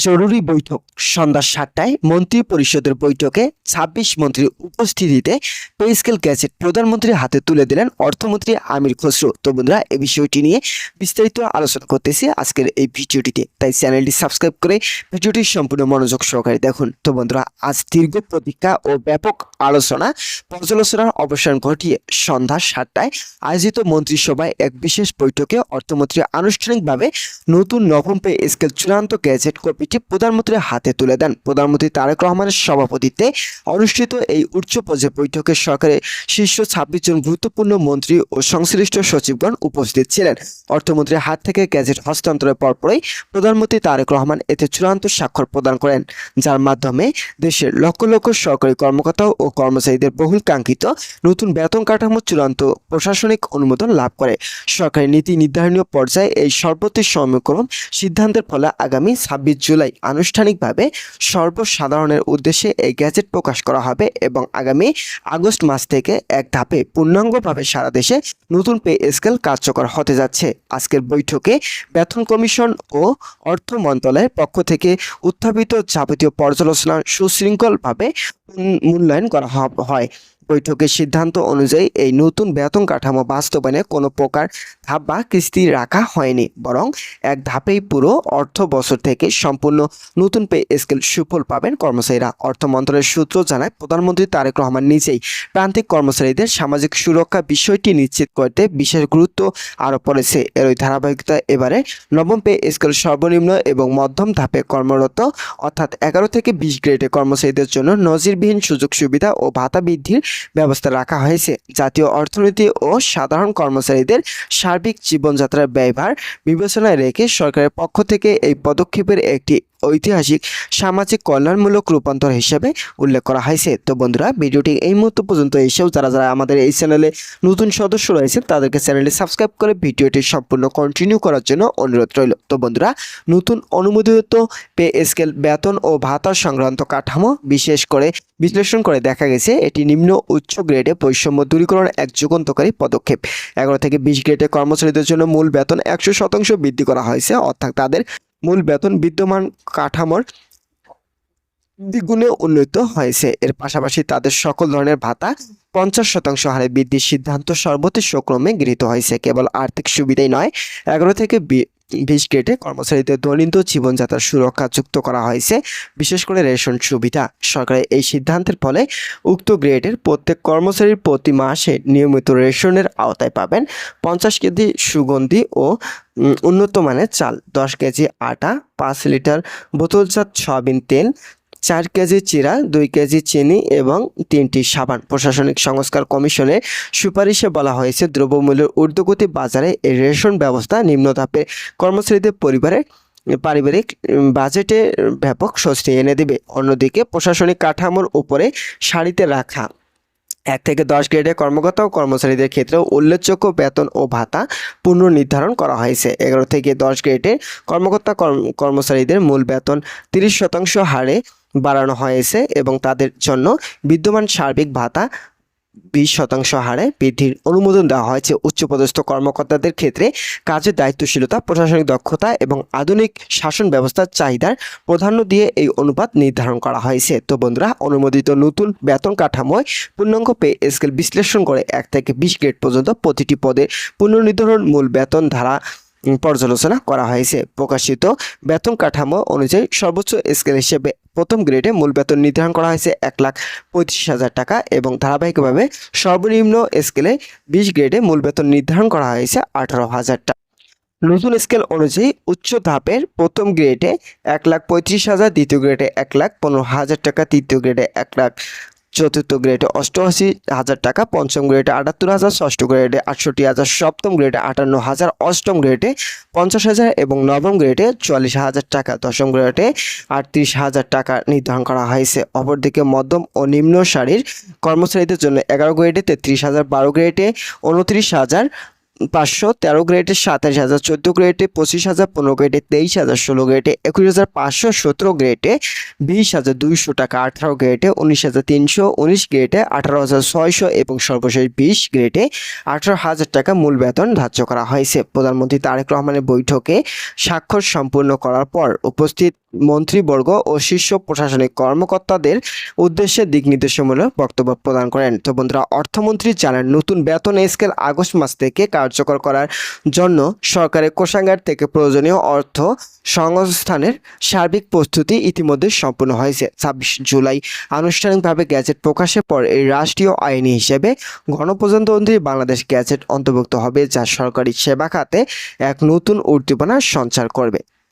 জরুরি বৈঠক সন্ধ্যা ৭টায় মন্ত্রী পরিষদের বৈঠকে ২৬ মন্ত্রীর উপস্থিতিতে পে স্কেল গ্যাজেট প্রধানমন্ত্রীর হাতে তুলে দিলেন অর্থমন্ত্রী আমির খসরু। তো বন্ধুরা, এই বিষয়টি নিয়ে বিস্তারিত আলোচনা করতেছি আজকের এই ভিডিওটিতে, তাই চ্যানেলটি সাবস্ক্রাইব করে ভিডিওটি সম্পূর্ণ মনোযোগ সহকারে দেখুন। তো বন্ধুরা, আজ দীর্ঘ প্রতীক্ষা ও ব্যাপক পর্যালোচনার অবসান ঘটিয়ে সন্ধ্যা ৭টায় আয়োজিত মন্ত্রিসভায় এক বিশেষ বৈঠকে অর্থমন্ত্রী আনুষ্ঠানিকভাবে নতুন নবম পে স্কেল চূড়ান্ত গ্যাজেট কপিটি প্রধানমন্ত্রীর হাতে তুলে দেন। প্রধানমন্ত্রী তারেক রহমানের সভাপতিত্বে অনুষ্ঠিত এই উচ্চ পর্যায়ের বৈঠকে সরকারের শীর্ষ ২৬ জন গুরুত্বপূর্ণ মন্ত্রী ও সংশ্লিষ্ট সচিবগণ উপস্থিত ছিলেন। অর্থমন্ত্রীর হাত থেকে গ্যাজেট হস্তান্তরের পরপরই প্রধানমন্ত্রী তারেক রহমান এতে চূড়ান্ত স্বাক্ষর প্রদান করেন, যার মাধ্যমে দেশের লক্ষ লক্ষ সরকারি কর্মকর্তা ও কর্মচারীদের বহুল কাঙ্ক্ষিত নতুন বেতন কাঠামো চূড়ান্ত প্রশাসনিক অনুমোদন লাভ করে। সরকারি নীতি নির্ধারণীয় পর্যায়ে এই সর্বত্র সমীকরণ সিদ্ধান্তের ফলে আগামী ২৬ জুলাই আনুষ্ঠানিকভাবে সর্বসাধারণের উদ্দেশ্যে এই গ্যাজেট প্রকাশ করা হবে এবং আগামী আগস্ট মাস থেকে এক ধাপে পূর্ণাঙ্গভাবে সারা দেশে নতুন পে স্কেল কার্যকর হতে যাচ্ছে। আজকের বৈঠকে বেতন কমিশন ও অর্থ মন্ত্রণালয়ের পক্ষ থেকে উত্থাপিত যাবতীয় পর্যালোচনা সুশৃঙ্খলভাবে মূল্যায়ন করা হয়। বৈঠকের সিদ্ধান্ত অনুযায়ী এই নতুন বেতন কাঠামো বাস্তবায়নে কোনো প্রকার ধাপ বা কিস্তি রাখা হয়নি, বরং এক ধাপেই পুরো অর্থ বছর থেকে সম্পূর্ণ নতুন পে স্কেল সুফল পাবেন কর্মচারীরা। অর্থ মন্ত্রণালয়ের সূত্র জানায়, প্রধানমন্ত্রী তারেক রহমান নিজেই প্রান্তিক কর্মচারীদের সামাজিক সুরক্ষা বিষয়টি নিশ্চিত করতে বিশেষ গুরুত্ব আরোপ করেছে। এরই ধারাবাহিকতা এবারে নবম পে স্কেল সর্বনিম্ন এবং মধ্যম ধাপে কর্মরত অর্থাৎ ১১ থেকে ২০ গ্রেডের কর্মচারীদের জন্য নজিরবিহীন সুযোগ সুবিধা ও ভাতা বৃদ্ধির ব্যবস্থা রাখা হয়েছে। জাতীয় অর্থনীতি ও সাধারণ কর্মচারীদের সার্বিক জীবনযাত্রার ব্যয়ভার বিবেচনায় রেখে সরকারের পক্ষ থেকে এই পদক্ষেপের একটি ঐতিহাসিক সামাজিক কল্যাণমূলক রূপান্তর হিসেবে উল্লেখ করা হয়েছে। তো বন্ধুরা, ভিডিওটি এই মুহূর্ত পর্যন্ত এসেও যারা আমাদের এই চ্যানেলে নতুন সদস্য রয়েছেন তাদেরকে চ্যানেলটি সাবস্ক্রাইব করে ভিডিওটি সম্পূর্ণ কন্টিনিউ করার জন্য অনুরোধ রইল। তো বন্ধুরা, নতুন অনুমোদিত পে স্কেল বেতন ও ভাতা সংক্রান্ত কাঠামো বিশেষ করে বিশ্লেষণ করে দেখা গেছে এটি নিম্ন উচ্চ গ্রেডে বৈষম্য দূরীকরণ এক যুগান্তকারী পদক্ষেপ। ১১ থেকে ২০ গ্রেডের কর্মচারীদের জন্য মূল বেতন ১০০% বৃদ্ধি করা হয়েছে, অর্থাৎ তাদের মূল বেতন বিদ্যমান কাঠামোর দ্বিগুণে উন্নীত হয়েছে। এর পাশাপাশি তাদের সকল ধরনের ভাতা ৫০% হারে বৃদ্ধির সিদ্ধান্ত সর্বোচ্চ ক্রমে গৃহীত হয়েছে। কেবল আর্থিক সুবিধাই নয়, ১১ থেকে ২০ গ্রেডে কর্মচারীদের দৈনন্দিন জীবনযাত্রার সুরক্ষা যুক্ত করা হয়েছে, বিশেষ করে রেশন সুবিধা। সরকারের এই সিদ্ধান্তের ফলে উক্ত গ্রেডের প্রত্যেক কর্মচারীর প্রতি মাসে নিয়মিত রেশনের আওতায় পাবেন ৫০ কেজি সুগন্ধি ও উন্নত মানের চাল, ১০ কেজি আটা, ৫ লিটার বোতলজাত সয়াবিন তেল, ৪ কেজি চিরা, ২ কেজি চিনি এবং ৩টি সাবান। প্রশাসনিক সংস্কার কমিশনের সুপারিশে বলা হয়েছে, দ্রব্যমূল্যের ঊর্ধ্বগতি বাজারে এই রেশন ব্যবস্থা নিম্ন ধাপের কর্মচারীদের পারিবারিক বাজেটে ব্যাপক স্বস্তি এনে দেবে। অন্যদিকে প্রশাসনিক কাঠামোর উপরে সারিতে রাখা ১ থেকে ১০ গ্রেডের কর্মকর্তা ও কর্মচারীদের ক্ষেত্রেও উল্লেখযোগ্য বেতন ও ভাতা পুনর্নির্ধারণ করা হয়েছে। ১১ থেকে ১০ গ্রেডের কর্মকর্তা কর্মচারীদের মূল বেতন ৩০% হারে বাড়ানো হয়েছে এবং তাদের জন্য বিদ্যমান সার্বিক ভাতা ২০% হারে বৃদ্ধির অনুমোদন দেওয়া হয়েছে। উচ্চপদস্থ কর্মকর্তাদের ক্ষেত্রে কাজের দায়িত্বশীলতা, প্রশাসনিক দক্ষতা এবং আধুনিক শাসন ব্যবস্থার চাহিদার প্রাধান্য দিয়ে এই অনুপাত নির্ধারণ করা হয়েছে। তো বন্ধুরা, অনুমোদিত নতুন বেতন কাঠামোয় পূর্ণাঙ্গ পে স্কেল বিশ্লেষণ করে ১ থেকে ২০ গ্রেড পর্যন্ত প্রতিটি পদের পুনর্নির্ধারণ মূল বেতন ধারা পর্যালোচনা করা হয়েছে। প্রকাশিত বেতন কাঠামো অনুযায়ী সর্বোচ্চ স্কেল হিসেবে প্রথম গ্রেডে মূল বেতন নির্ধারণ করা হয়েছে ১,৩৫,০০০ টাকা এবং ধারাবাহিকভাবে সর্বনিম্ন স্কেলে ২০ গ্রেডে মূল বেতন নির্ধারণ করা হয়েছে ১৮,০০০ টাকা। নতুন স্কেল অনুযায়ী উচ্চ ধাপের প্রথম গ্রেডে ১,৩৫,০০০, দ্বিতীয় গ্রেডে ১,১৫,০০০ টাকা, তৃতীয় গ্রেডে ১,০০,০০০, চতুর্থ গ্রেডে ৮৮,০০০ টাকা, পঞ্চম গ্রেডে ৭৮,০০০, ষষ্ঠ গ্রেডে ৬৮,০০০, সপ্তম গ্রেডে ৫৮,০০০, অষ্টম গ্রেডে ৫০,০০০ এবং নবম গ্রেডে ৪৪,০০০ টাকা, দশম গ্রেডে ৩৮,০০০ টাকা নির্ধারণ করা হয়েছে। অপরদিকে মধ্যম ও নিম্ন সারির কর্মচারীদের জন্য ১১ গ্রেডে ৩৩,০০০, ১২ গ্রেডে ২৯,৫০০, 13 গ্রেডে ২৭,০০০, 14 গ্রেডে 25,০০০, 15 গ্রেডে 23,০০০, 16 গ্রেডে 21,৫০০, 17 গ্রেডে 20,২০০ টাকা, 18 গ্রেডে 19,৩০০, 19 গ্রেডে 18,৬০০ এবং সর্বশেষ 20 গ্রেডে 18,০০০ টাকা মূল বেতন ধার্য করা হয়েছে। প্রধানমন্ত্রী তারেক রহমানের বৈঠকে স্বাক্ষর সম্পূর্ণ করার পর উপস্থিত মন্ত্রীবর্গ ও শীর্ষ প্রশাসনিক কর্মকর্তাদের উদ্দেশ্যে দিক নির্দেশমূলক বক্তব্য প্রদান করেন। তো বন্ধুরা, অর্থমন্ত্রী জানান নতুন বেতন স্কেল আগস্ট মাস থেকে কার্যকর করার জন্য সরকারের কোষাগার থেকে প্রয়োজনীয় অর্থ সংস্থানের সার্বিক প্রস্তুতি ইতিমধ্যে সম্পূর্ণ হয়েছে। 26 জুলাই আনুষ্ঠানিকভাবে গ্যাজেট প্রকাশের পর এই রাষ্ট্রীয় আইনি হিসেবে গণপ্রজাতন্ত্রী বাংলাদেশ গ্যাজেট অন্তর্ভুক্ত হবে, যা সরকারি সেবা খাতে এক নতুন উদ্দীপনার সঞ্চার করবে।